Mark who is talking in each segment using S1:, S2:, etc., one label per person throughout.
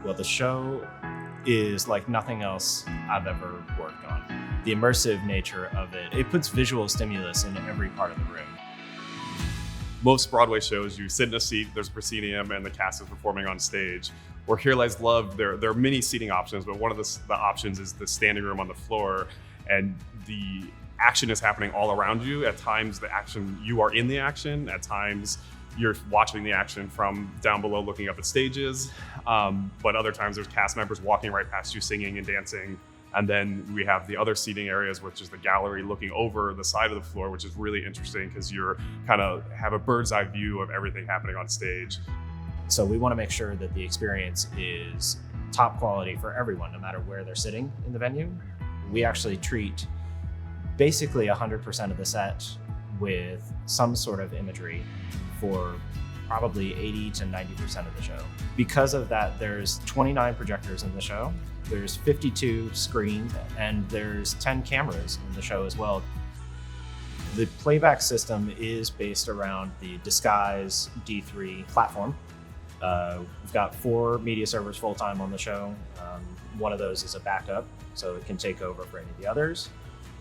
S1: Well, the show is like nothing else I've ever worked on. The immersive nature of it, it puts visual stimulus in every part of the room.
S2: Most Broadway shows, you sit in a seat, there's a proscenium, and the cast is performing on stage. Or Here Lies Love, there are many seating options, but one of the options is the standing room on the floor, and the action is happening all around you. At times, you are in the action. At times, you're watching the action from down below looking up at stages. But other times, there's cast members walking right past you, singing and dancing. And then we have the other seating areas, which is the gallery looking over the side of the floor, which is really interesting because you're kind of have a bird's eye view of everything happening on stage.
S1: So we want to make sure that the experience is top quality for everyone, no matter where they're sitting in the venue. We actually treat basically 100% of the set with some sort of imagery for probably 80 to 90% of the show. Because of that, there's 29 projectors in the show. There's 52 screens, and there's 10 cameras in the show as well. The playback system is based around the Disguise D3 platform. We've got 4 media servers full-time on the show. One of those is a backup, so it can take over for any of the others.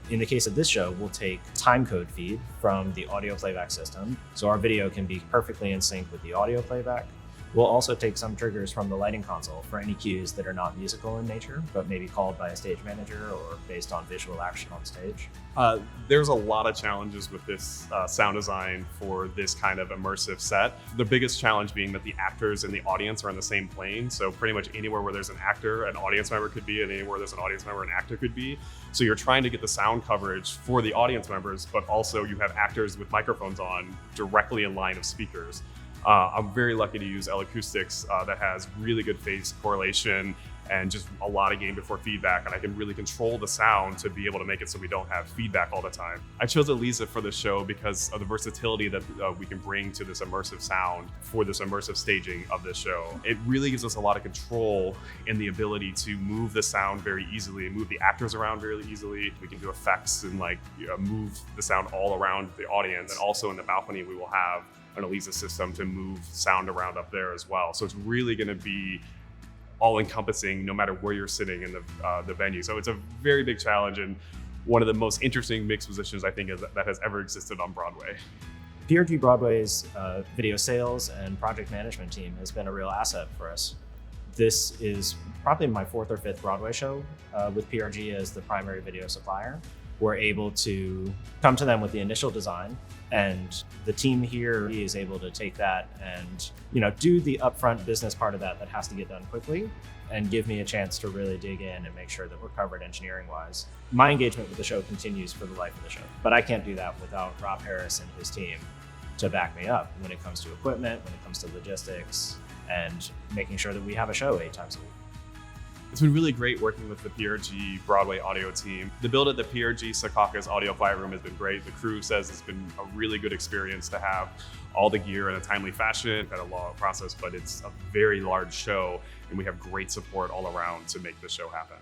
S1: In the case of this show, we'll take time code feed from the audio playback system, so our video can be perfectly in sync with the audio playback. We'll also take some triggers from the lighting console for any cues that are not musical in nature, but maybe called by a stage manager or based on visual action on stage.
S2: There's a lot of challenges with this sound design for this kind of immersive set. The biggest challenge being that the actors and the audience are on the same plane. So pretty much anywhere where there's an actor, an audience member could be, and anywhere there's an audience member, an actor could be. So you're trying to get the sound coverage for the audience members, but also you have actors with microphones on directly in line of speakers. I'm very lucky to use L Acoustics that has really good phase correlation and just a lot of gain before feedback, and I can really control the sound to be able to make it so we don't have feedback all the time. I chose Elisa for this show because of the versatility that we can bring to this immersive sound for this immersive staging of this show. It really gives us a lot of control in the ability to move the sound very easily and move the actors around very easily. We can do effects and move the sound all around the audience, and also in the balcony we will have an Elisa system to move sound around up there as well. So it's really going to be all-encompassing no matter where you're sitting in the venue. So it's a very big challenge and one of the most interesting mixed positions I think that has ever existed on Broadway.
S1: PRG Broadway's video sales and project management team has been a real asset for us. This is probably my 4th or 5th Broadway show with PRG as the primary video supplier. We're able to come to them with the initial design, and the team here is able to take that and do the upfront business part of that has to get done quickly and give me a chance to really dig in and make sure that we're covered engineering-wise. My engagement with the show continues for the life of the show, but I can't do that without Rob Harris and his team to back me up when it comes to equipment, when it comes to logistics, and making sure that we have a show 8 times a week.
S2: It's been really great working with the PRG Broadway audio team. The build at the PRG Secaucus Audio Flight Room has been great. The crew says it's been a really good experience to have all the gear in a timely fashion. Had a long process, but it's a very large show, and we have great support all around to make the show happen.